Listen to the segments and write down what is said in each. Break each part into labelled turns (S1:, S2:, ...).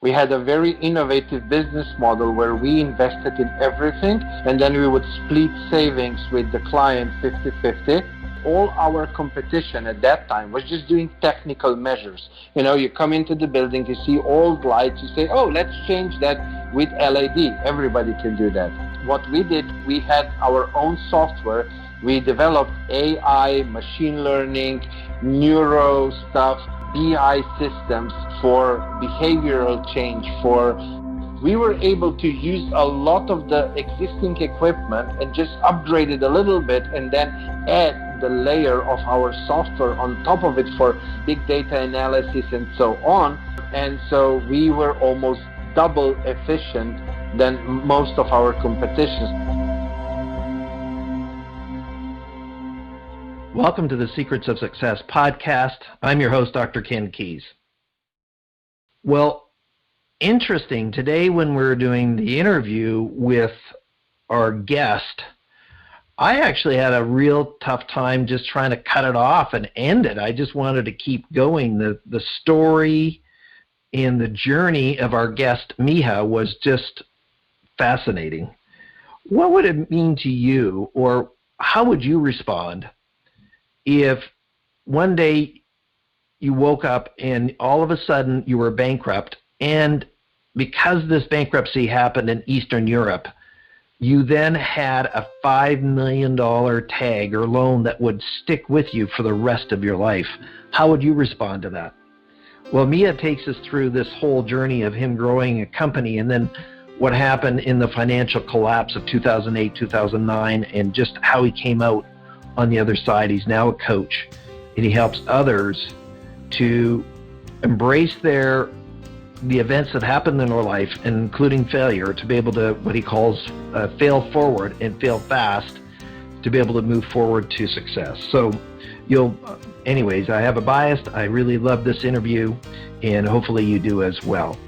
S1: We had a very innovative business model where we invested in everything, and then we would split savings with the client 50-50. All our competition at that time was just doing technical measures. You come into the building, you see old lights, you say, oh, let's change that with LED. Everybody can do that. What we did, we had our own software. We developed AI, machine learning, neuro stuff, BI systems for behavioral change. We were able to use a lot of the existing equipment and just upgrade it a little bit and then add the layer of our software on top of it for big data analysis and so on. And so we were almost double efficient than most of our competition.
S2: Welcome to the Secrets of Success podcast. I'm your host, Dr. Ken Keis. Well, interesting, today when we're doing the interview with our guest, I actually had a real tough time just trying to cut it off and end it. I just wanted to keep going. The story and the journey of our guest, Miha, was just fascinating. What would it mean to you, or how would you respond if one day you woke up and all of a sudden you were bankrupt, and because this bankruptcy happened in Eastern Europe, you then had a $5 million tag or loan that would stick with you for the rest of your life? How would you respond to that? Well, Miha takes us through this whole journey of him growing a company, and then what happened in the financial collapse of 2008, 2009, and just how he came out on the other side. He's now a coach, and he helps others to embrace the events that happened in their life, including failure, to be able to, what he calls, fail forward and fail fast, to be able to move forward to success. So anyways, I have a bias. I really love this interview, and hopefully you do as well.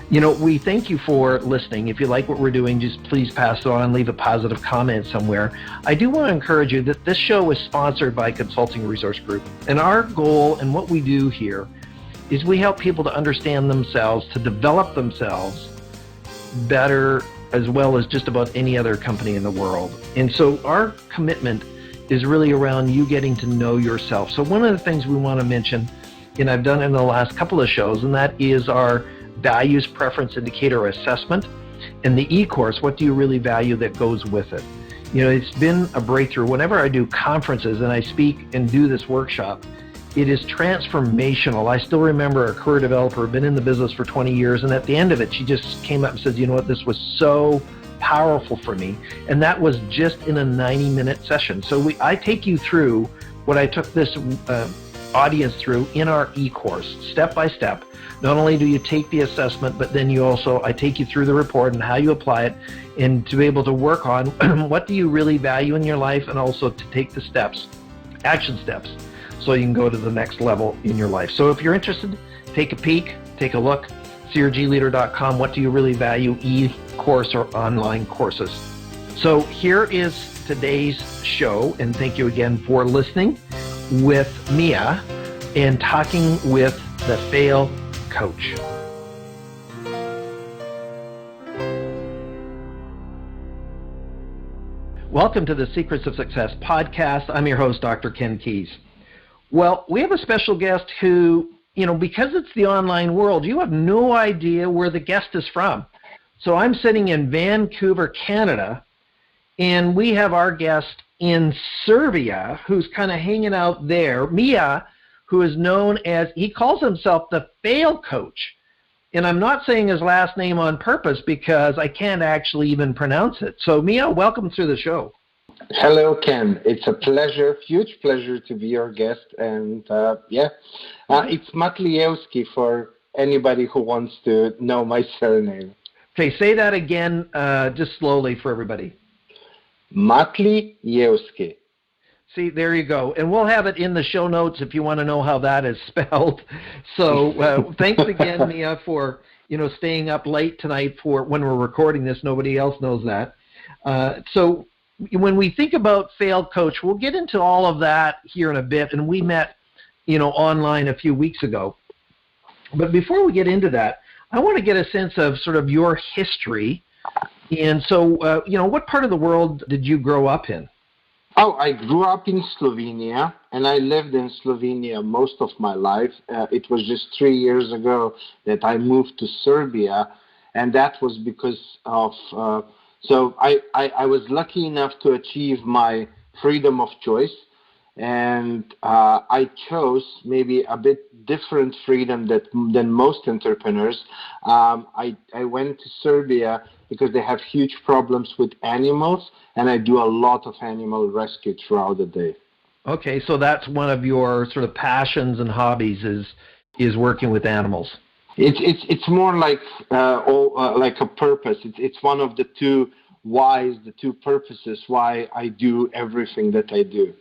S2: We thank you for listening. If you like what we're doing, just please pass it on, leave a positive comment somewhere. I do want to encourage you that this show is sponsored by Consulting Resource Group, and our goal and what we do here is we help people to understand themselves, to develop themselves better, as well as just about any other company in the world. And so our commitment is really around you getting to know yourself. So one of the things we want to mention, and I've done in the last couple of shows, and that is our values preference indicator assessment, and the e-course, what do you really value, that goes with it. It's been a breakthrough. Whenever I do conferences and I speak and do this workshop, it is transformational. I still remember a career developer, been in the business for 20 years, and at the end of it, she just came up and said, you know what, this was so powerful for me. And that was just in a 90-minute session. So I take you through what I took this audience through in our e-course, step by step. Not only do you take the assessment, but then I take you through the report and how you apply it, and to be able to work on what do you really value in your life, and also to take the steps, action steps, so you can go to the next level in your life. So if you're interested, take a peek, take a look, crgleader.com, what do you really value, e-course or online courses. So here is today's show, and thank you again for listening, with Miha and talking with the Fail Coach. Welcome to the Secrets of Success podcast. I'm your host, Dr. Ken Keis. Well, we have a special guest who, because it's the online world, you have no idea where the guest is from. So I'm sitting in Vancouver, Canada, and we have our guest in Serbia who's kind of hanging out there, Miha, who is known as, he calls himself the Fail Coach. And I'm not saying his last name on purpose because I can't actually even pronounce it. So Miha, welcome to the show.
S1: Hello, Ken. It's a pleasure, huge pleasure to be your guest. And it's Matlievski for anybody who wants to know my surname.
S2: Okay, say that again, just slowly for everybody.
S1: Matlievski.
S2: See, there you go. And we'll have it in the show notes if you want to know how that is spelled. So thanks again, Miha, for staying up late tonight for when we're recording this. Nobody else knows that. So when we think about Fail Coach, we'll get into all of that here in a bit. And we met, online a few weeks ago. But before we get into that, I want to get a sense of sort of your history. And so, what part of the world did you grow up in?
S1: Oh, I grew up in Slovenia, and I lived in Slovenia most of my life. It was just 3 years ago that I moved to Serbia, and that was because of, so I was lucky enough to achieve my freedom of choice, and I chose maybe a bit different freedom than most entrepreneurs. I went to Serbia because they have huge problems with animals, and I do a lot of animal rescue throughout the day.
S2: Okay, so that's one of your sort of passions and hobbies is working with animals.
S1: It's more like like a purpose. It's one of the two whys, the two purposes why I do everything that I do.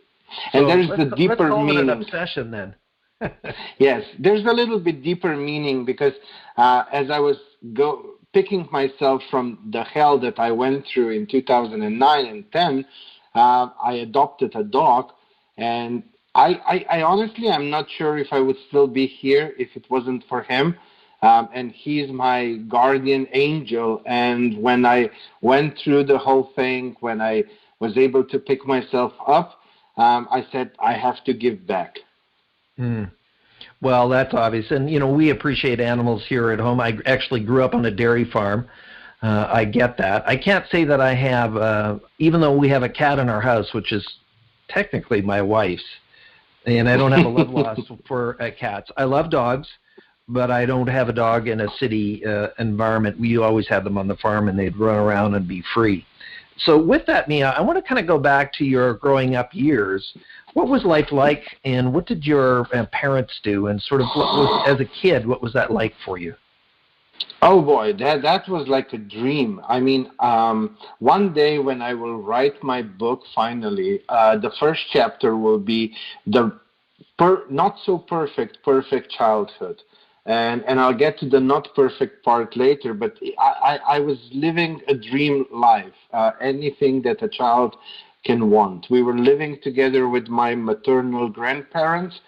S1: And
S2: So
S1: there's the
S2: let's
S1: deeper
S2: call it
S1: meaning.
S2: an obsession then.
S1: Yes, there's a little bit deeper meaning because as I was picking myself from the hell that I went through in 2009 and 10, I adopted a dog, and I honestly, I'm not sure if I would still be here if it wasn't for him. And he's my guardian angel. And when I went through the whole thing, when I was able to pick myself up, I said, I have to give back.
S2: Well, that's obvious. And, we appreciate animals here at home. I actually grew up on a dairy farm. I get that. I can't say that I have, even though we have a cat in our house, which is technically my wife's, and I don't have a love loss for cats. I love dogs, but I don't have a dog in a city environment. We always had them on the farm, and they'd run around and be free. So with that, Miha, I want to kind of go back to your growing up years. What was life like, and what did your parents do, and sort of as a kid, what was that like for you?
S1: Oh boy, that was like a dream. I mean, one day when I will write my book finally, the first chapter will be the not so perfect childhood. And I'll get to the not perfect part later, but I was living a dream life, anything that a child can want. We were living together with my maternal grandparents.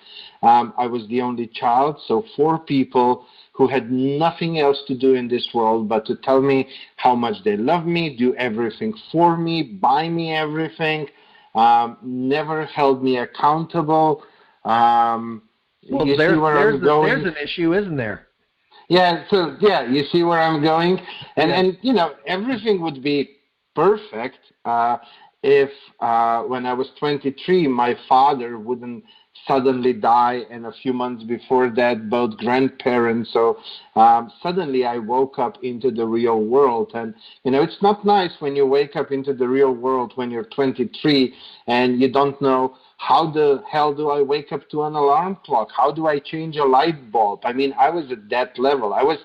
S1: I was the only child, so 4 people who had nothing else to do in this world but to tell me how much they love me, do everything for me, buy me everything, never held me accountable.
S2: Well,
S1: You see where I'm going?
S2: There's an issue, isn't there?
S1: Yeah, so you see where I'm going? And everything would be perfect if when I was 23, my father wouldn't suddenly die, and a few months before that, both grandparents. So suddenly I woke up into the real world. And, it's not nice when you wake up into the real world when you're 23 and you don't know, how the hell do I wake up to an alarm clock? How do I change a light bulb? I mean, I was at that level. I was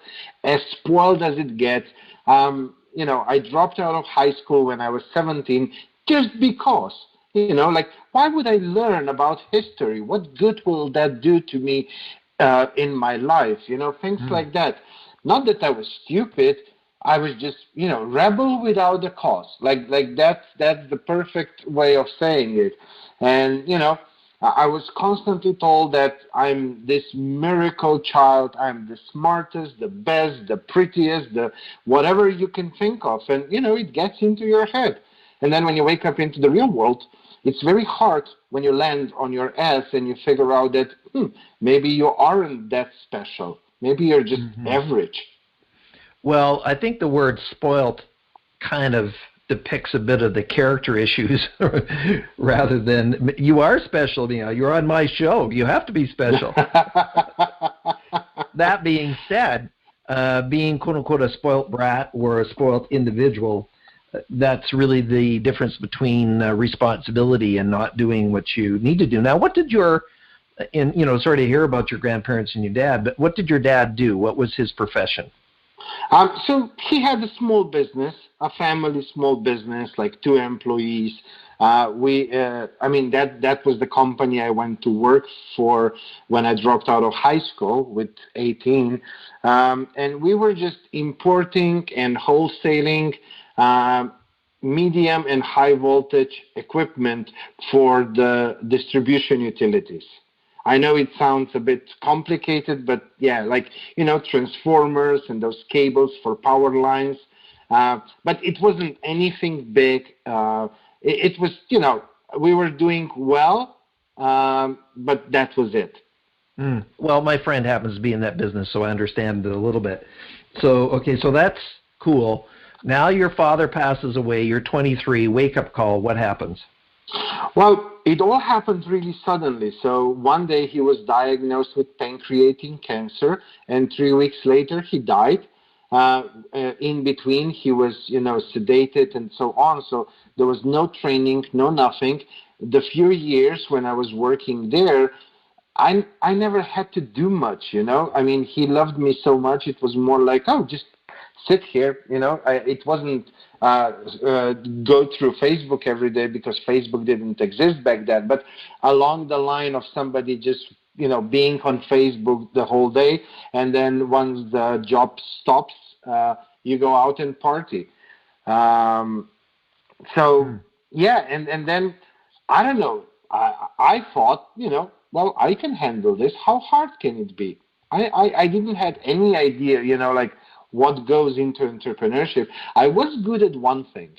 S1: as spoiled as it gets. I dropped out of high school when I was 17 just because, why would I learn about history? What good will that do to me in my life? Things like that. Not that I was stupid. I was just, rebel without a cause. Like that's the perfect way of saying it. And, I was constantly told that I'm this miracle child. I'm the smartest, the best, the prettiest, the whatever you can think of. And, it gets into your head. And then when you wake up into the real world, it's very hard when you land on your ass and you figure out that maybe you aren't that special. Maybe you're just average.
S2: Well, I think the word spoilt kind of depicts a bit of the character issues rather than you are special, you're on my show. You have to be special. That being said, being quote-unquote a spoilt brat or a spoilt individual, that's really the difference between responsibility and not doing what you need to do. Now, what did sorry to hear about your grandparents and your dad, but what did your dad do? What was his profession?
S1: So he had a small business, a family small business, like 2 employees. That was the company I went to work for when I dropped out of high school with 18. And we were just importing and wholesaling medium and high voltage equipment for the distribution utilities. I know it sounds a bit complicated, but yeah, like, transformers and those cables for power lines. But it wasn't anything big. It was, we were doing well, but that was it.
S2: Well, my friend happens to be in that business, so I understand it a little bit. So, okay, so that's cool. Now your father passes away. You're 23. Wake up call. What happens?
S1: Well, it all happened really suddenly. So one day he was diagnosed with pancreatic cancer, and 3 weeks later he died. In between, he was, sedated and so on. So there was no training, no nothing. The few years when I was working there, I never had to do much, I mean, he loved me so much. It was more like, oh, just sit here, it wasn't go through Facebook every day, because Facebook didn't exist back then. But along the line of somebody just, being on Facebook the whole day, and then once the job stops, you go out and party. Yeah, and then, I don't know, I thought, well, I can handle this. How hard can it be? I didn't have any idea, like what goes into entrepreneurship. I was good at one thing,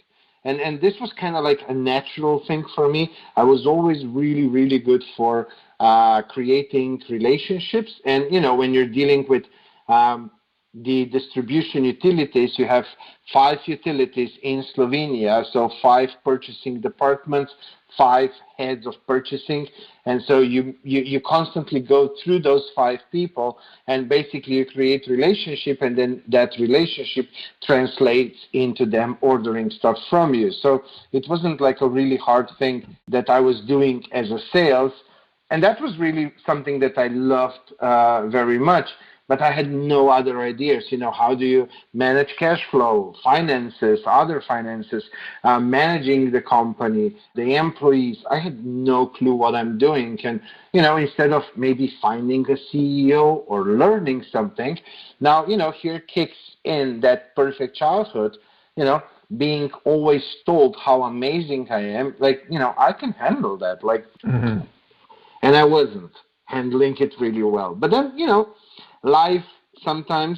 S1: and this was kind of like a natural thing for me. I was always really, really good for creating relationships. And, when you're dealing with the distribution utilities, you have 5 utilities in Slovenia, so 5 purchasing departments, 5 heads of purchasing, and so you constantly go through those 5 people, and basically you create relationship, and then that relationship translates into them ordering stuff from you. So it wasn't like a really hard thing that I was doing as a sales, and that was really something that I loved very much. But I had no other ideas. How do you manage cash flow, finances, other finances, managing the company, the employees? I had no clue what I'm doing. And, instead of maybe finding a CEO or learning something, now, here kicks in that perfect childhood, being always told how amazing I am. Like, I can handle that. Like, and I wasn't handling it really well. But then, life sometimes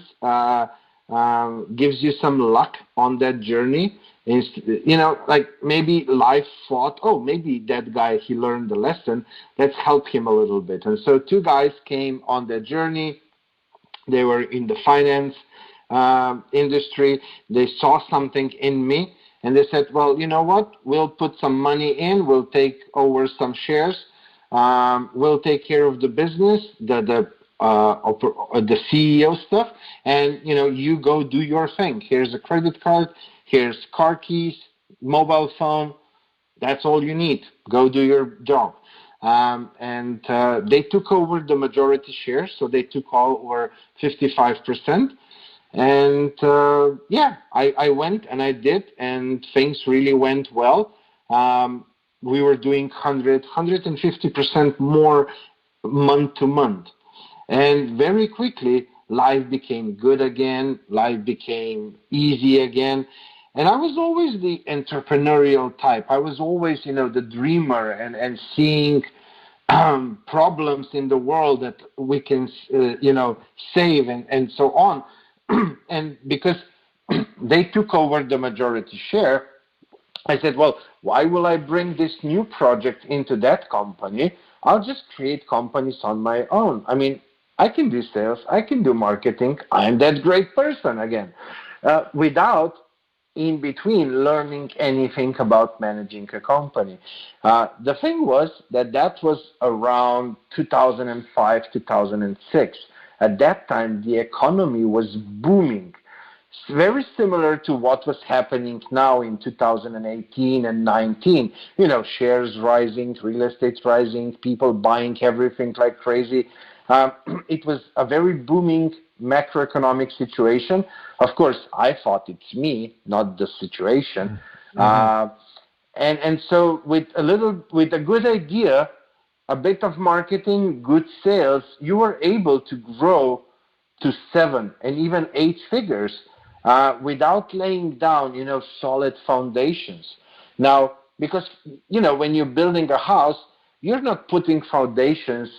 S1: gives you some luck on that journey. Like maybe life thought, oh, maybe that guy, he learned the lesson. Let's help him a little bit. And so 2 guys came on that journey. They were in the finance industry. They saw something in me, and they said, well, you know what? We'll put some money in. We'll take over some shares. We'll take care of the business, the CEO stuff, and you go do your thing. Here's a credit card, here's car keys, mobile phone. That's all you need. Go do your job. And they took over the majority shares, so they took over 55%. And I went and I did, and things really went well. We were doing 150% more month to month. And very quickly, life became good again. Life became easy again. And I was always the entrepreneurial type. I was always, the dreamer, and seeing problems in the world that we can, save and so on. And because they took over the majority share, I said, well, why will I bring this new project into that company? I'll just create companies on my own. I mean, I can do sales, I can do marketing, I'm that great person again, without in between learning anything about managing a company. The thing was that was around 2005, 2006. At that time, the economy was booming. Very similar to what was happening now in 2018 and 19. Shares rising, real estate rising, people buying everything like crazy. It was a very booming macroeconomic situation. Of course, I thought it's me, not the situation. And so with a good idea, a bit of marketing, good sales, you were able to grow to 7 and even 8 figures without laying down, solid foundations. Now, because, when you're building a house, you're not putting foundations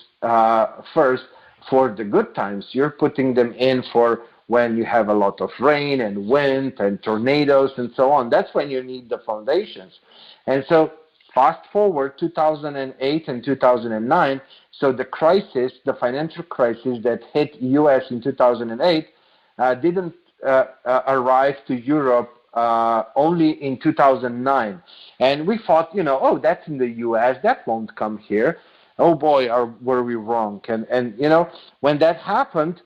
S1: first for the good times. You're putting them in for when you have a lot of rain and wind and tornadoes and so on. That's when you need the foundations. And so fast forward 2008 and 2009, so the crisis, the financial crisis that hit U.S. in 2008 didn't arrive to Europe only in 2009. And we thought, oh, that's in the U.S., that won't come here. Oh boy, were we wrong. And when that happened,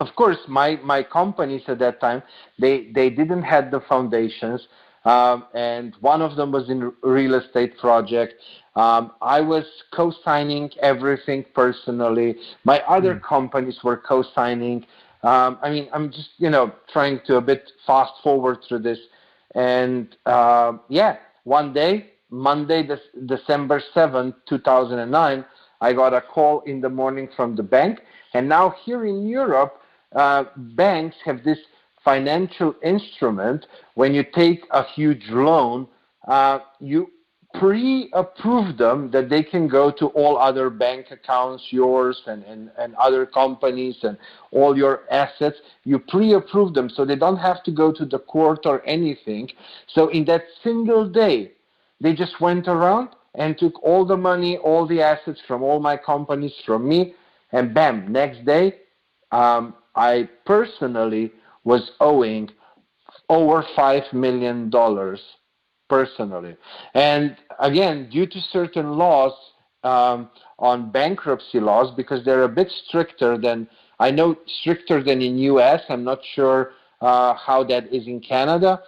S1: of course, my companies at that time, they didn't have the foundations, and one of them was in real estate project. I was co-signing everything personally. My other companies were co-signing. I'm just, trying to a bit fast forward through this. And one day, Monday, December 7th, 2009, I got a call in the morning from the bank. And now here in Europe, banks have this financial instrument. When you take a huge loan, you pre-approve them that they can go to all other bank accounts, yours and other companies and all your assets. You pre-approve them so they don't have to go to the court or anything. So in that single day, they just went around and took all the money, all the assets from all my companies, from me, and bam, next day, I personally was owing over $5 million personally. And again, due to certain laws on bankruptcy laws, because they're a bit stricter than, I know stricter than in US, I'm not sure how that is in Canada.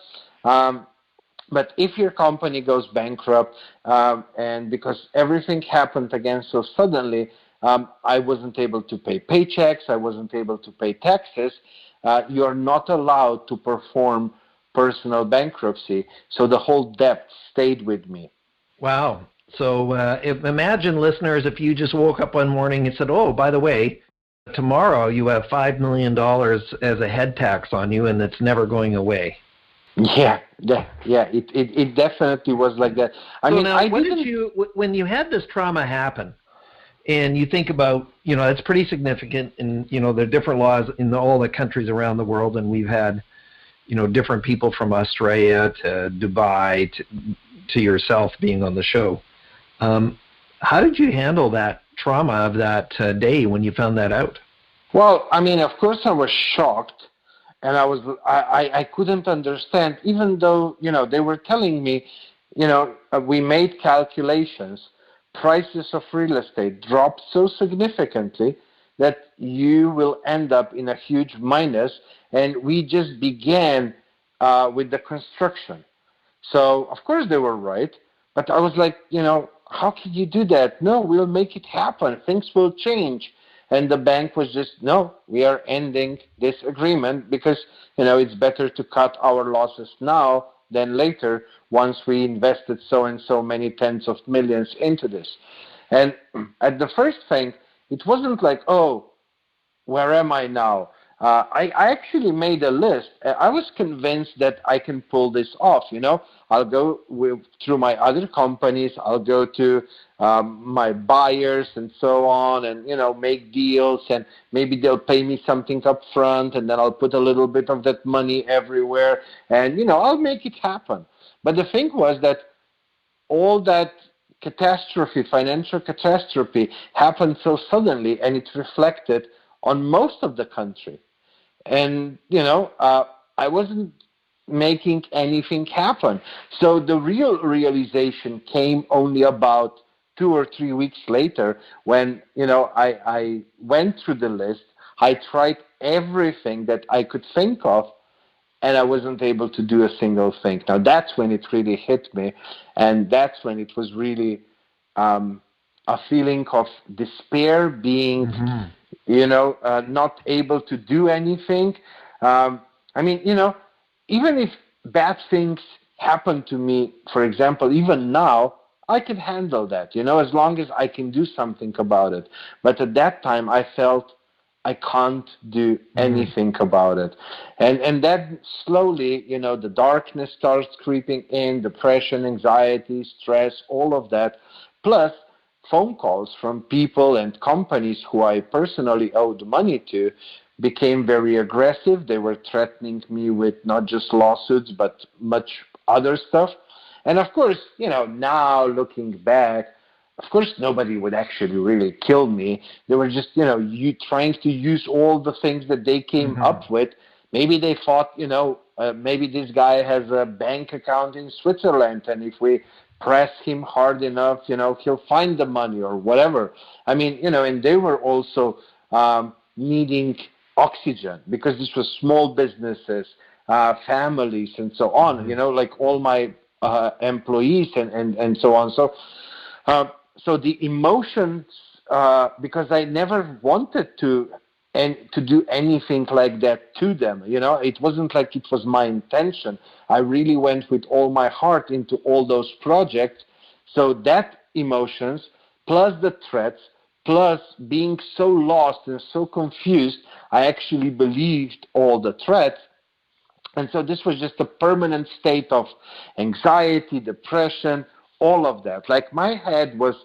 S1: But if your company goes bankrupt, and because everything happened again so suddenly, I wasn't able to pay paychecks, I wasn't able to pay taxes, you are not allowed to perform personal bankruptcy. So the whole debt stayed with me.
S2: Wow. So imagine, listeners, if you just woke up one morning and said, oh, by the way, tomorrow you have $5 million as a head tax on you and it's never going away.
S1: Yeah, it definitely was like that.
S2: When you had this trauma happen, and you think about, it's pretty significant, and, there are different laws in all the countries around the world, and we've had, different people from Australia to Dubai to yourself being on the show. How did you handle that trauma of that day when you found that out?
S1: Well, of course I was shocked. And I couldn't understand, even though, they were telling me, we made calculations, prices of real estate dropped so significantly that you will end up in a huge minus. And we just began with the construction. So, of course, they were right. But I was like, how can you do that? No, we'll make it happen. Things will change. And the bank was just, no, we are ending this agreement because, it's better to cut our losses now than later once we invested so and so many tens of millions into this. And at the first thing, it wasn't like, oh, where am I now? I actually made a list. I was convinced that I can pull this off, I'll go through my other companies, I'll go to my buyers and so on, and, make deals, and maybe they'll pay me something up front, and then I'll put a little bit of that money everywhere, and, I'll make it happen. But the thing was that all that catastrophe, financial catastrophe, happened so suddenly, and it reflected on most of the country. And, I wasn't making anything happen. So the real realization came only about 2 or 3 weeks later when, I went through the list. I tried everything that I could think of, and I wasn't able to do a single thing. Now, that's when it really hit me, and that's when it was really a feeling of despair, being not able to do anything. Even if bad things happen to me, for example, even now, I can handle that, as long as I can do something about it. But at that time, I felt I can't do anything about it. And then slowly, the darkness starts creeping in, depression, anxiety, stress, all of that. Plus, phone calls from people and companies who I personally owed money to became very aggressive. They were threatening me with not just lawsuits, but much other stuff. And of course, now looking back, of course, nobody would actually really kill me. They were just, you trying to use all the things that they came up with. Maybe they thought, maybe this guy has a bank account in Switzerland, and if we press him hard enough, he'll find the money or whatever. I mean, and they were also needing oxygen because this was small businesses, families, and so on, like all my employees and so on. So the emotions, because I never wanted to do anything like that to them. It wasn't like it was my intention. I really went with all my heart into all those projects. So that emotions, plus the threats, plus being so lost and so confused, I actually believed all the threats. And so this was just a permanent state of anxiety, depression, all of that. Like my head was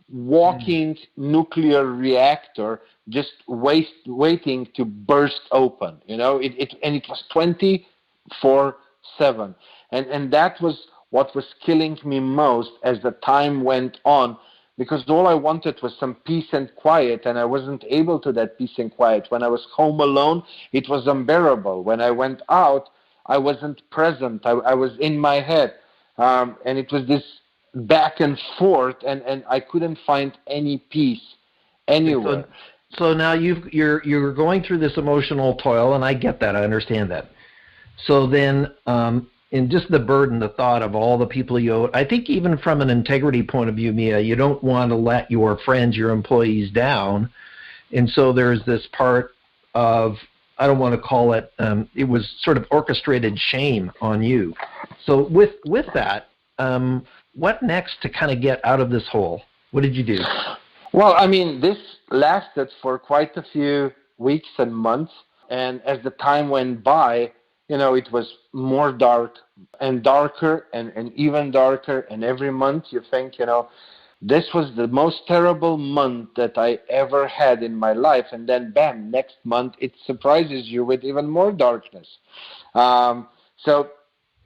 S1: walking nuclear reactor, just waiting to burst open. And it was 24/7, and that was what was killing me most as the time went on, because all I wanted was some peace and quiet, and I wasn't able to that peace and quiet. When I was home alone, it was unbearable. When I went out, I wasn't present. I was in my head, and it was this back and forth, and I couldn't find any peace anywhere.
S2: So now you're going through this emotional toil, and I get that. I understand that. So then, in just the burden, the thought of all the people you owe, I think even from an integrity point of view, Miha, you don't want to let your friends, your employees down. And so there's this part of, I don't want to call it, it was sort of orchestrated shame on you. So with that, what next to kind of get out of this hole? What did you do?
S1: Well, I mean, this lasted for quite a few weeks and months. And as the time went by, it was more dark and darker and even darker. And every month you think, this was the most terrible month that I ever had in my life. And then, bam, next month it surprises you with even more darkness. So,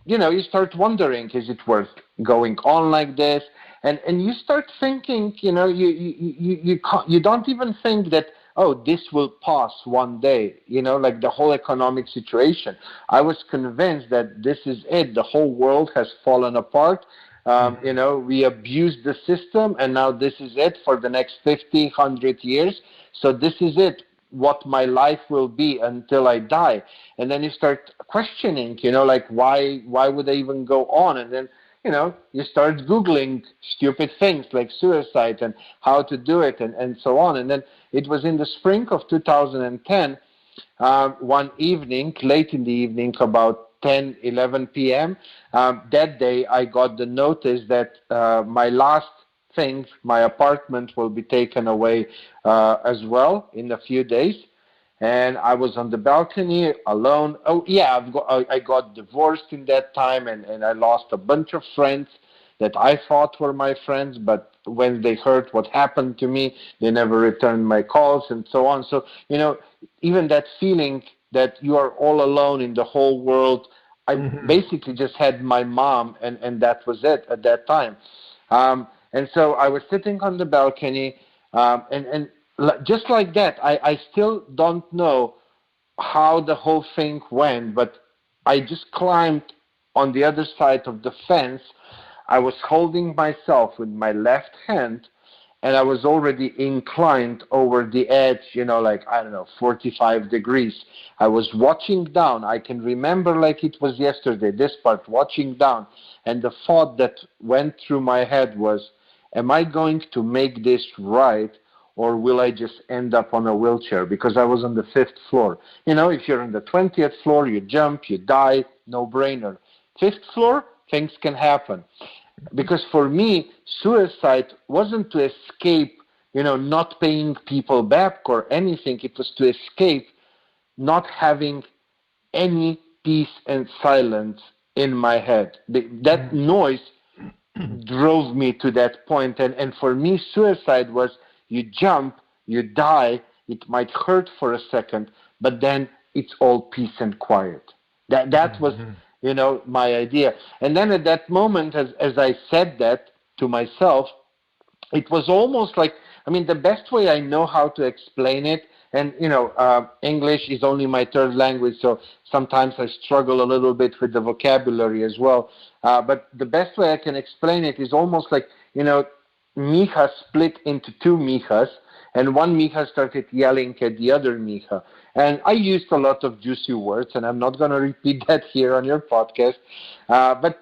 S1: you start wondering, is it worth going on like this? And you start thinking, you don't even think that, oh, this will pass one day, like the whole economic situation. I was convinced that this is it. The whole world has fallen apart. We abused the system, and now this is it for the next 50, 100 years. So this is it, what my life will be until I die. And then you start questioning, like why would I even go on? And then, you start Googling stupid things like suicide and how to do it and so on. And then it was in the spring of 2010, one evening, late in the evening, about 10, 11 p.m., that day I got the notice that my last things, my apartment will be taken away as well in a few days. And I was on the balcony alone. Oh, yeah, I got divorced in that time, and I lost a bunch of friends that I thought were my friends, but when they heard what happened to me, they never returned my calls and so on. So, even that feeling that you are all alone in the whole world, I basically just had my mom, and that was it at that time. And so I was sitting on the balcony, and just like that, I still don't know how the whole thing went, but I just climbed on the other side of the fence. I was holding myself with my left hand, and I was already inclined over the edge, 45 degrees. I was watching down. I can remember like it was yesterday, this part, watching down. And the thought that went through my head was, am I going to make this right? Or will I just end up on a wheelchair? Because I was on the 5th floor. If you're on the 20th floor, you jump, you die, no brainer. 5th floor, things can happen. Because for me, suicide wasn't to escape, not paying people back or anything. It was to escape not having any peace and silence in my head. That noise drove me to that point. And for me, suicide was you jump, you die, it might hurt for a second, but then it's all peace and quiet. That was, my idea. And then at that moment, as I said that to myself, it was almost like, the best way I know how to explain it, and, English is only my third language, so sometimes I struggle a little bit with the vocabulary as well. But the best way I can explain it is almost like, Miha split into two Mihas, and one Miha started yelling at the other Miha. And I used a lot of juicy words, and I'm not going to repeat that here on your podcast. But,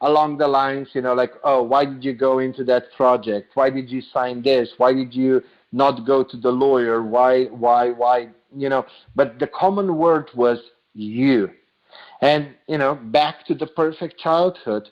S1: along the lines, like, oh, why did you go into that project? Why did you sign this? Why did you not go to the lawyer? Why? But the common word was you. And, back to the perfect childhood,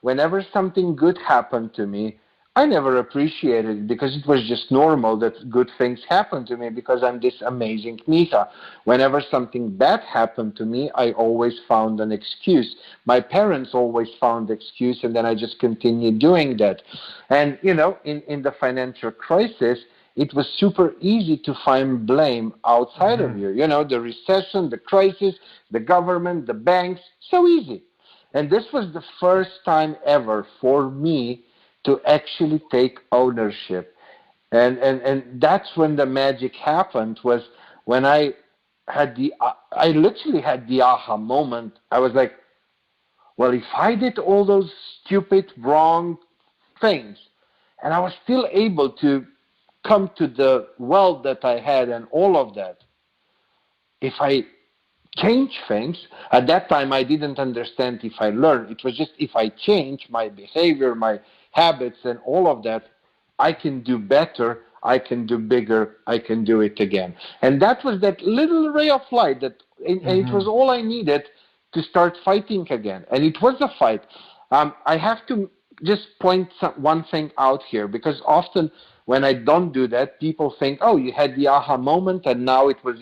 S1: whenever something good happened to me, I never appreciated it because it was just normal that good things happen to me because I'm this amazing Miha. Whenever something bad happened to me, I always found an excuse. My parents always found excuse, and then I just continued doing that. And, in the financial crisis, it was super easy to find blame outside of you. The recession, the crisis, the government, the banks, so easy. And this was the first time ever for me to actually take ownership. And that's when the magic happened, was when I literally had the aha moment. I was like, well, if I did all those stupid, wrong things, and I was still able to come to the wealth that I had and all of that, if I change things, at that time I didn't understand if I learn. It was just if I change my behavior, my habits and all of that, I can do better, I can do bigger, I can do it again. And that was that little ray of light and it was all I needed to start fighting again. And it was a fight. I have to just point one thing out here, because often when I don't do that, people think, oh, you had the aha moment and now it was,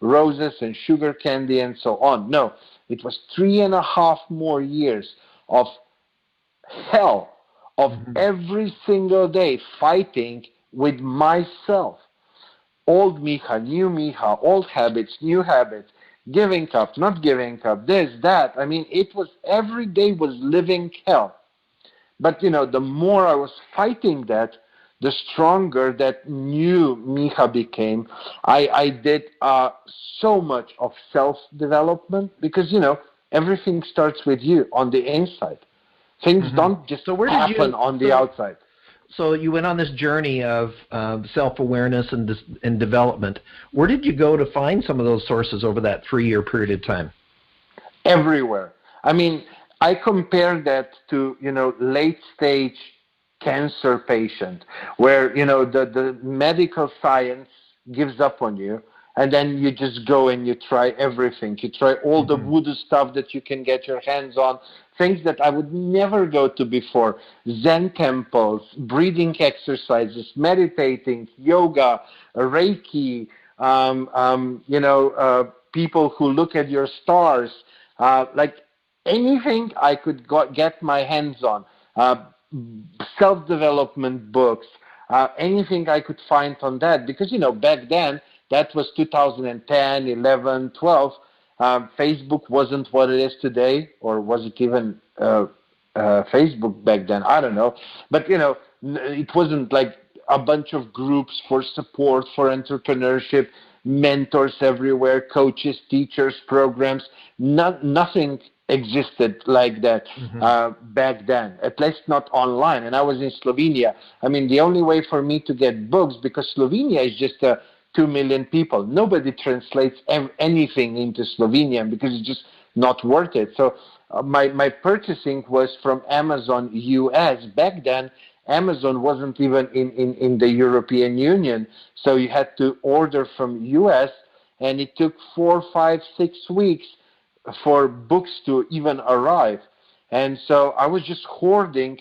S1: roses and sugar candy and so on. No, it was 3.5 more years of hell, of every single day fighting with myself. Old Miha, new Miha, old habits, new habits, giving up, not giving up, this, that. It was, every day was living hell. But, the more I was fighting that, the stronger that new Miha became. I did so much of self-development because, everything starts with you on the inside. Things don't just happen on the outside.
S2: So you went on this journey of self-awareness and development. Where did you go to find some of those sources over that 3-year period of time?
S1: Everywhere. I compare that to, late-stage cancer patient where, the medical science gives up on you, and then you just go and you try everything. You try all the voodoo stuff that you can get your hands on, things that I would never go to before, Zen temples, breathing exercises, meditating, yoga, Reiki, people who look at your stars, like anything I could get my hands on, self-development books, anything I could find on that. Because, back then, that was 2010, 11, 12. Facebook wasn't what it is today, or was it even Facebook back then? I don't know. But, it wasn't like a bunch of groups for support, for entrepreneurship, mentors everywhere, coaches, teachers, programs. Nothing existed like that back then, at least not online. And I was in Slovenia. The only way for me to get books, because Slovenia is just 2 million people. Nobody translates anything into Slovenian because it's just not worth it. So my purchasing was from Amazon US. Back then, Amazon wasn't even in the European Union. So you had to order from US, and it took 4, 5, 6 weeks for books to even arrive. And so I was just hoarding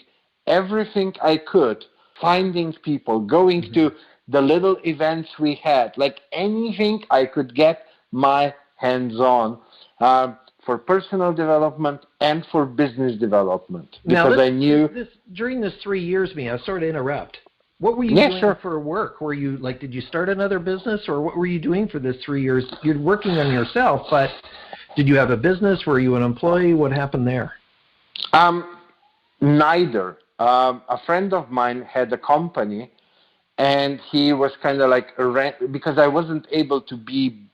S1: everything I could, finding people, going to the little events we had, like anything I could get my hands on. for personal development and for business development,
S2: Now,
S1: because I knew...
S2: during this 3 years, Miha, sorry to interrupt, what were you doing for work? Were you, did you start another business, or what were you doing for this 3 years? You're working on yourself, but did you have a business? Were you an employee? What happened there?
S1: Neither. A friend of mine had a company, and he was kind of like because I wasn't able to be,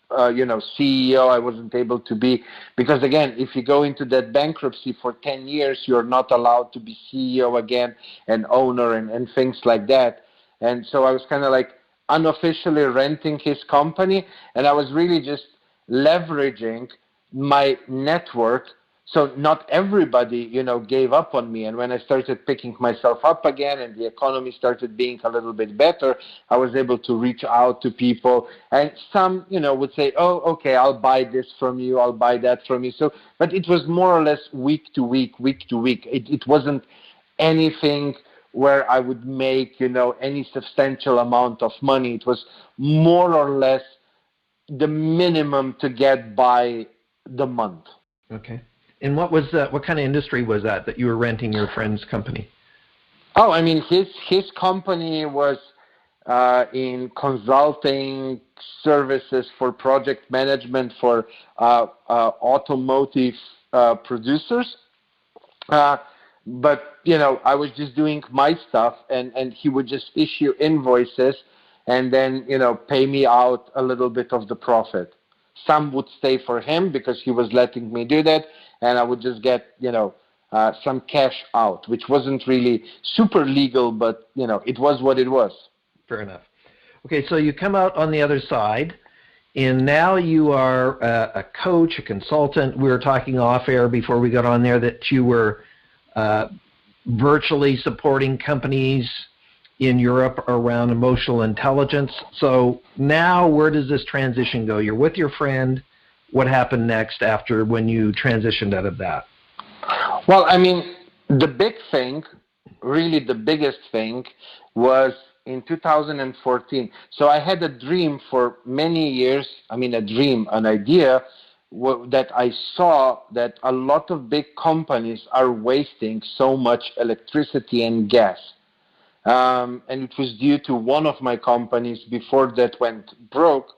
S1: CEO. I wasn't able to be, because again, if you go into that bankruptcy for 10 years, you're not allowed to be CEO again and owner and things like that. And so I was kind of like unofficially renting his company, and I was really just leveraging my network. So not everybody, gave up on me. And when I started picking myself up again and the economy started being a little bit better, I was able to reach out to people. And some, would say, oh, okay, I'll buy this from you, I'll buy that from you. So, but it was more or less week to week. It wasn't anything where I would make, any substantial amount of money. It was more or less the minimum to get by the month.
S2: Okay. And what kind of industry was that you were renting your friend's company?
S1: Oh, I mean, his company was in consulting services for project management for automotive producers. But, I was just doing my stuff, and he would just issue invoices and then, pay me out a little bit of the profit. Some would stay for him because he was letting me do that, and I would just get, some cash out, which wasn't really super legal, but, it was what it was.
S2: Fair enough. Okay, so you come out on the other side, and now you are a coach, a consultant. We were talking off air before we got on there that you were virtually supporting companies in Europe around emotional intelligence. So now where does this transition go? You're with your friend. What happened next after when you transitioned out of that?
S1: Well, I mean, the big thing, really the biggest thing, was in 2014. So I had a dream for many years. I mean, an idea that I saw that a lot of big companies are wasting so much electricity and gas. And it was due to one of my companies before that went broke,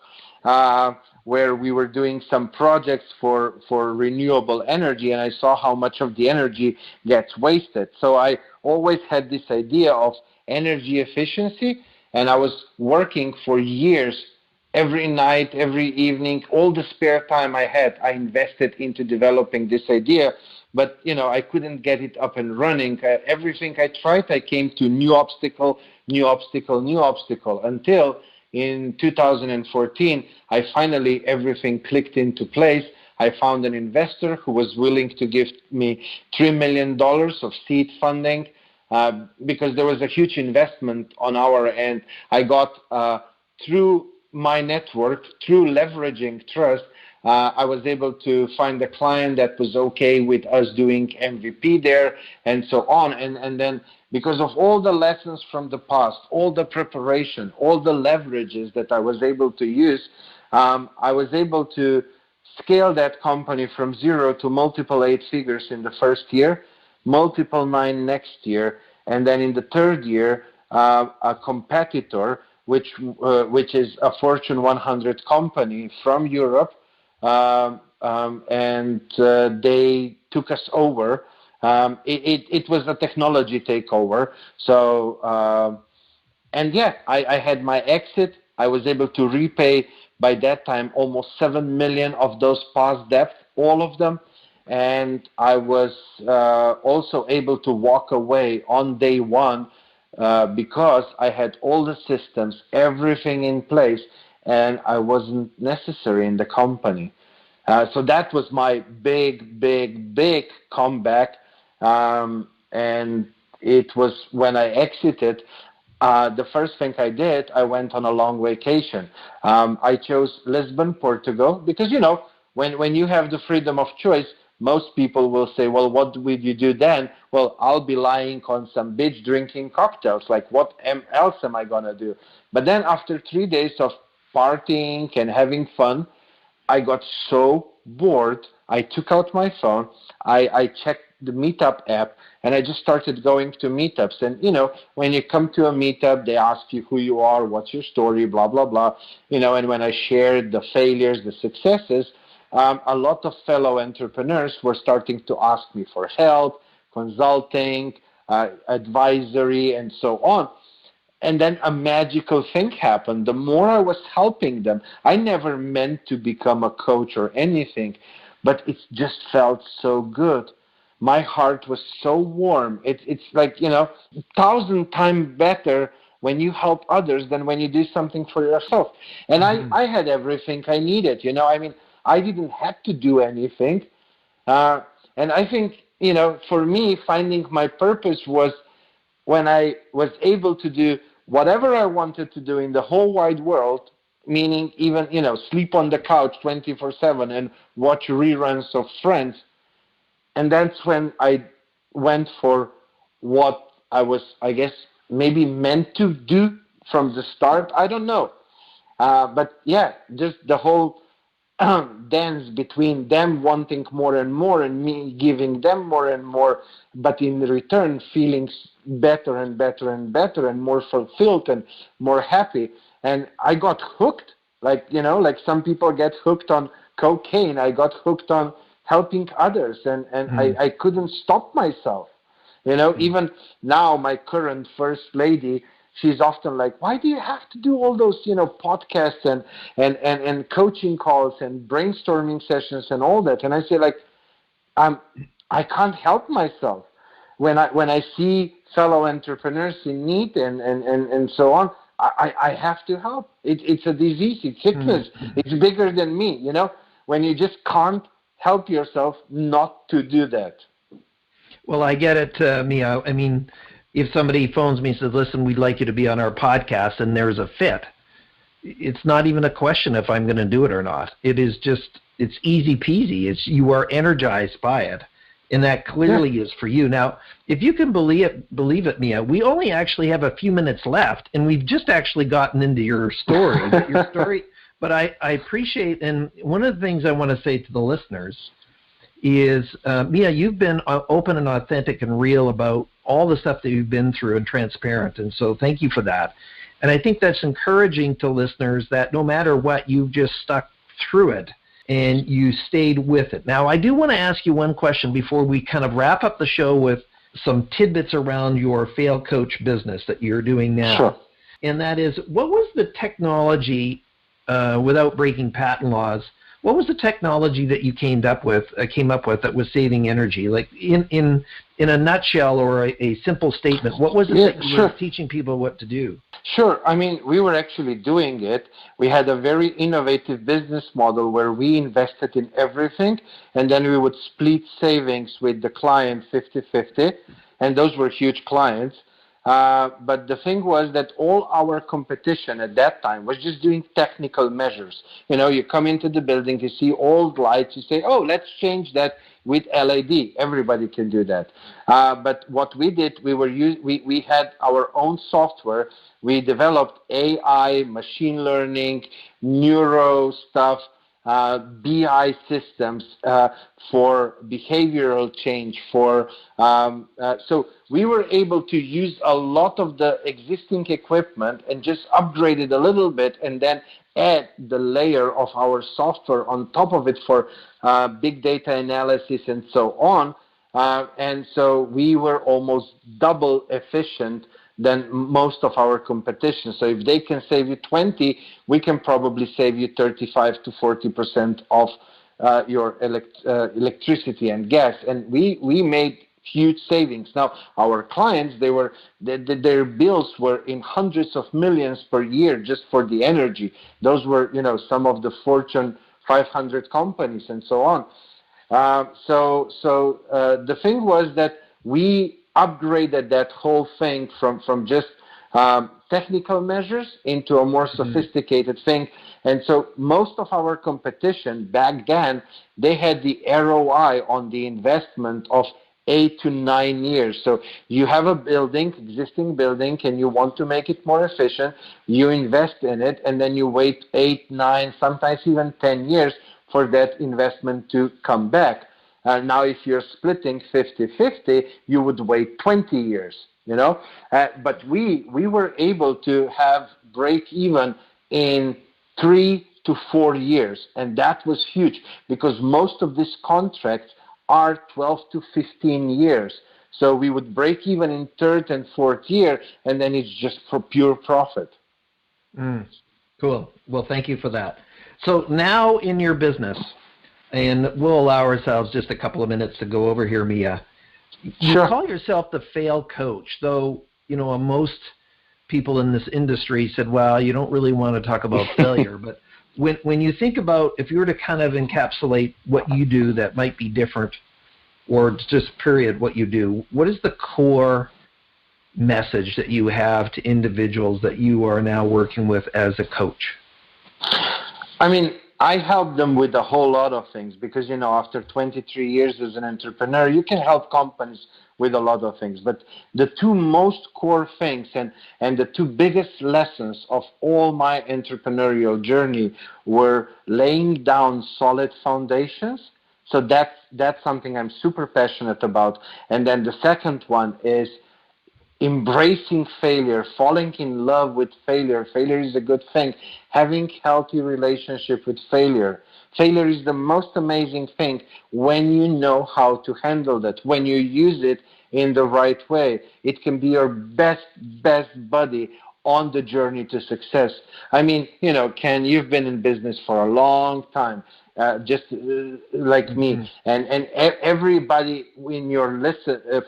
S1: where we were doing some projects for renewable energy, and I saw how much of the energy gets wasted. So I always had this idea of energy efficiency, and I was working for years, every night, every evening, all the spare time I had, I invested into developing this idea. But, I couldn't get it up and running. Everything I tried, I came to new obstacle, until in 2014, everything clicked into place. I found an investor who was willing to give me $3 million of seed funding because there was a huge investment on our end. I got through my network, through leveraging trust, I was able to find a client that was okay with us doing MVP there and so on. And then because of all the lessons from the past, all the preparation, all the leverages that I was able to use, I was able to scale that company from 0 to multiple 8 figures in the first year, multiple 9 next year, and then in the third year, a competitor, which is a Fortune 100 company from Europe, and they took us over. It was a technology takeover. So, I had my exit. I was able to repay by that time almost $7 million of those past debts, all of them. And I was also able to walk away on day one because I had all the systems, everything in place, and I wasn't necessary in the company. So that was my big comeback. And it was when I exited, the first thing I did, I went on a long vacation. I chose Lisbon, Portugal, because, when you have the freedom of choice, most people will say, well, what would you do then? Well, I'll be lying on some beach drinking cocktails. Like, what else am I going to do? But then after 3 days of partying and having fun, I got so bored. I took out my phone. I checked the Meetup app, and I just started going to meetups. And, when you come to a meetup, they ask you who you are, what's your story, blah, blah, blah. And when I shared the failures, the successes, a lot of fellow entrepreneurs were starting to ask me for help, consulting, advisory, and so on. And then a magical thing happened. The more I was helping them, I never meant to become a coach or anything, but it just felt so good. My heart was so warm. It's like, 1,000 times better when you help others than when you do something for yourself. And I had everything I needed. I didn't have to do anything. And I think, for me, finding my purpose was when I was able to do whatever I wanted to do in the whole wide world, meaning even, sleep on the couch 24/7 and watch reruns of Friends. And that's when I went for what I was, I guess, maybe meant to do from the start. I don't know. But yeah, just the whole dance between them wanting more and more and me giving them more and more, but in return feeling better and better and better and more fulfilled and more happy. And I got hooked, like some people get hooked on cocaine. I got hooked on helping others, and I couldn't stop myself. Even now, my current first lady, she's often like, why do you have to do all those, podcasts and coaching calls and brainstorming sessions and all that? And I say, like, I can't help myself. When I see fellow entrepreneurs in need and so on, I have to help. It's a disease. It's sickness. It's bigger than me, when you just can't help yourself not to do that.
S2: Well, I get it, Miha. I mean, if somebody phones me and says, listen, we'd like you to be on our podcast, and there's a fit, it's not even a question if I'm going to do it or not. It is just, it's easy peasy. You are energized by it, and that clearly is for you. Now, if you can believe it, Miha, we only actually have a few minutes left, and we've just actually gotten into your story. But I appreciate, and one of the things I want to say to the listeners is, Miha, you've been open and authentic and real about all the stuff that you've been through and transparent, and so thank you for that. And I think that's encouraging to listeners that no matter what, you've just stuck through it and you stayed with it. Now, I do want to ask you one question before we kind of wrap up the show with some tidbits around your fail coach business that you're doing now.
S1: Sure.
S2: And that is, what was the technology, without breaking patent laws, what was the technology that you came up with that was saving energy? Like in a nutshell or a simple statement, what was it that you were teaching people what to do?
S1: Sure. I mean, we were actually doing it. We had a very innovative business model where we invested in everything, and then we would split savings with the client 50-50, and those were huge clients. But the thing was that all our competition at that time was just doing technical measures. You come into the building, you see old lights, you say, oh, let's change that with LED. Everybody can do that. But what we did, we had our own software. We developed AI, machine learning, neuro stuff, BI systems for behavioral change. So we were able to use a lot of the existing equipment and just upgrade it a little bit, and then add the layer of our software on top of it for big data analysis and so on. And so we were almost double efficient than most of our competition. So if they can save you 20, we can probably save you 35 to 40% of your electricity and gas. And we made huge savings. Now, our clients, their bills were in hundreds of millions per year just for the energy. Those were, some of the Fortune 500 companies and so on. So the thing was that we upgraded that whole thing from just technical measures into a more sophisticated thing. And so most of our competition back then, they had the ROI on the investment of 8 to 9 years. So you have a building, existing building, and you want to make it more efficient. You invest in it, and then you wait 8, 9, sometimes even 10 years for that investment to come back. Now, if you're splitting 50-50, you would wait 20 years, But we were able to have break even in 3 to 4 years, and that was huge because most of these contracts are 12 to 15 years. So we would break even in third and fourth year, and then it's just for pure profit.
S2: Cool. Well, thank you for that. So now in your business, and we'll allow ourselves just a couple of minutes to go over here, Miha. You
S1: Sure.
S2: call yourself the fail coach, though, most people in this industry said, well, you don't really want to talk about failure. But when you think about, if you were to kind of encapsulate what you do that might be different, or just period what you do, what is the core message that you have to individuals that you are now working with as a coach?
S1: I mean, I help them with a whole lot of things because, after 23 years as an entrepreneur, you can help companies with a lot of things. But the two most core things and the two biggest lessons of all my entrepreneurial journey were laying down solid foundations. So that's something I'm super passionate about. And then the second one is embracing failure, falling in love with failure. Failure is a good thing. Having healthy relationship with failure. Failure is the most amazing thing when you know how to handle that, when you use it in the right way. It can be your best buddy on the journey to success. I mean, Ken, you've been in business for a long time. Like me, and everybody in your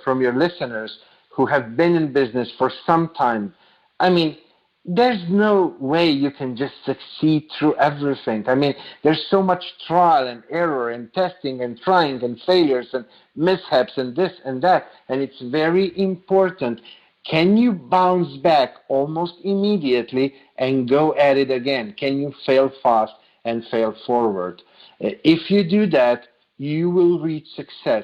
S1: from your listeners who have been in business for some time. I mean, there's no way you can just succeed through everything. I mean, there's so much trial and error and testing and trying and failures and mishaps and this and that, and it's very important. Can you bounce back almost immediately and go at it again? Can you fail fast and fail forward? If you do that, you will reach success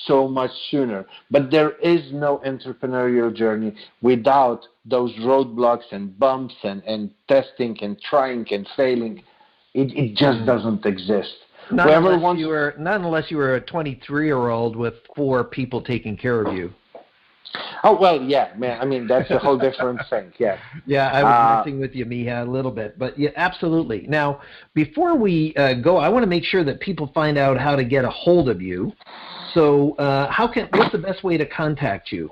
S1: so much sooner. But there is no entrepreneurial journey without those roadblocks and bumps and testing and trying and failing. It just doesn't exist.
S2: Not unless you were a 23-year-old with 4 people taking care of you.
S1: Oh, well, yeah, man. I mean, that's a whole different thing, yeah.
S2: Yeah, I was messing with you, Miha, a little bit. But yeah, absolutely. Now, before we go, I want to make sure that people find out how to get a hold of you. So what's the best way to contact you?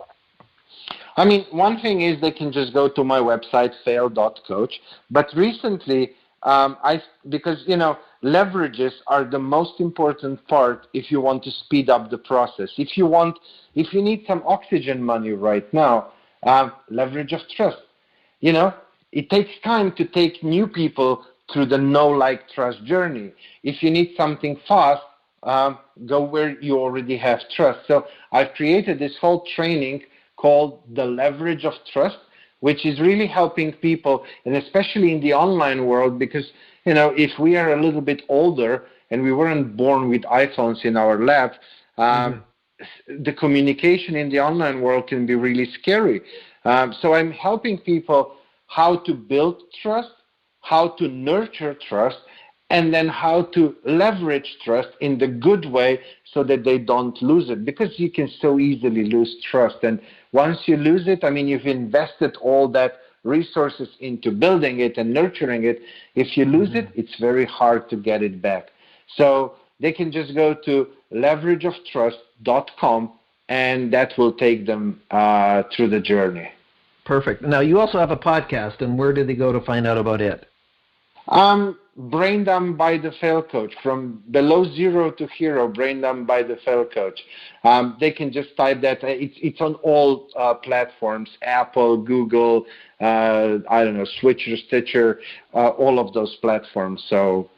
S1: I mean, one thing is they can just go to my website, fail.coach. But recently, because, leverages are the most important part if you want to speed up the process. If you need some oxygen money right now, leverage of trust. It takes time to take new people through the know, like, trust journey. If you need something fast, go where you already have trust. So I've created this whole training called the leverage of trust, which is really helping people, and especially in the online world, because if we are a little bit older and we weren't born with iPhones in our lap, the communication in the online world can be really scary. So I'm helping people how to build trust, how to nurture trust, and then how to leverage trust in the good way so that they don't lose it, because you can so easily lose trust. And once you lose it, I mean, you've invested all that resources into building it and nurturing it. If you lose it, it's very hard to get it back. So they can just go to leverageoftrust.com, and that will take them through the journey.
S2: Perfect. Now, you also have a podcast, and where do they go to find out about it?
S1: Brain Dump by the Fail Coach. From below zero to hero, Brain Dump by the Fail Coach. They can just type that. It's on all platforms, Apple, Google, Switcher, Stitcher, all of those platforms. So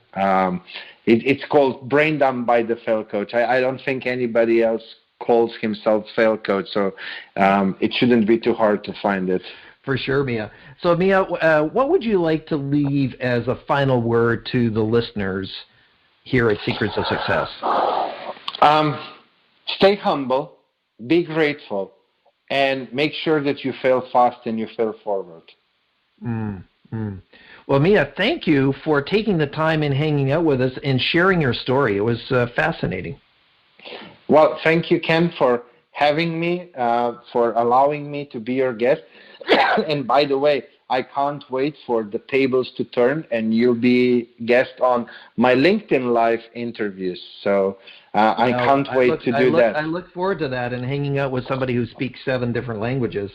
S1: it's called Brain Dump by the Fail Coach. I don't think anybody else calls himself Fail Coach, so it shouldn't be too hard to find it.
S2: For sure, Miha. So, Miha, what would you like to leave as a final word to the listeners here at Secrets of Success?
S1: Stay humble, be grateful, and make sure that you fail fast and you fail forward.
S2: Well, Miha, thank you for taking the time and hanging out with us and sharing your story. It was fascinating.
S1: Well, thank you, Ken, for having me, for allowing me to be your guest. And by the way, I can't wait for the tables to turn and you'll be guest on my LinkedIn Live interviews. So I can't wait to do that.
S2: I look forward to that and hanging out with somebody who speaks 7 different languages.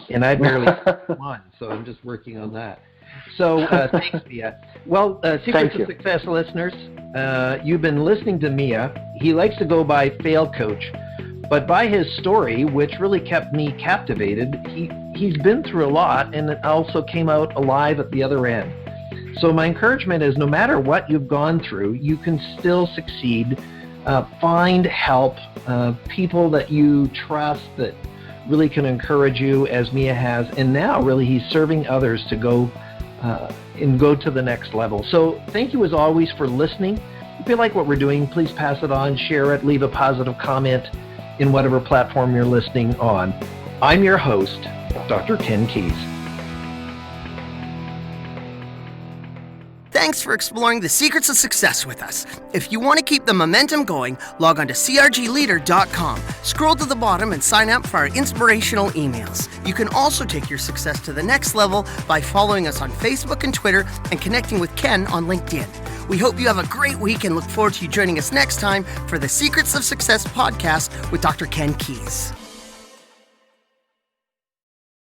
S2: And I barely speak one, so I'm just working on that. So thanks, Miha. Well, Secrets of Success listeners, you've been listening to Miha. He likes to go by Fail Coach. But by his story, which really kept me captivated, he's been through a lot and it also came out alive at the other end. So my encouragement is no matter what you've gone through, you can still succeed. Find help, people that you trust that really can encourage you as Miha has. And now really he's serving others to go to the next level. So thank you as always for listening. If you like what we're doing, please pass it on, share it, leave a positive comment in whatever platform you're listening on. I'm your host, Dr. Ken Keis.
S3: Thanks for exploring the secrets of success with us. If you want to keep the momentum going, log on to crgleader.com. Scroll to the bottom and sign up for our inspirational emails. You can also take your success to the next level by following us on Facebook and Twitter and connecting with Ken on LinkedIn. We hope you have a great week and look forward to you joining us next time for the Secrets of Success podcast with Dr. Ken Keis.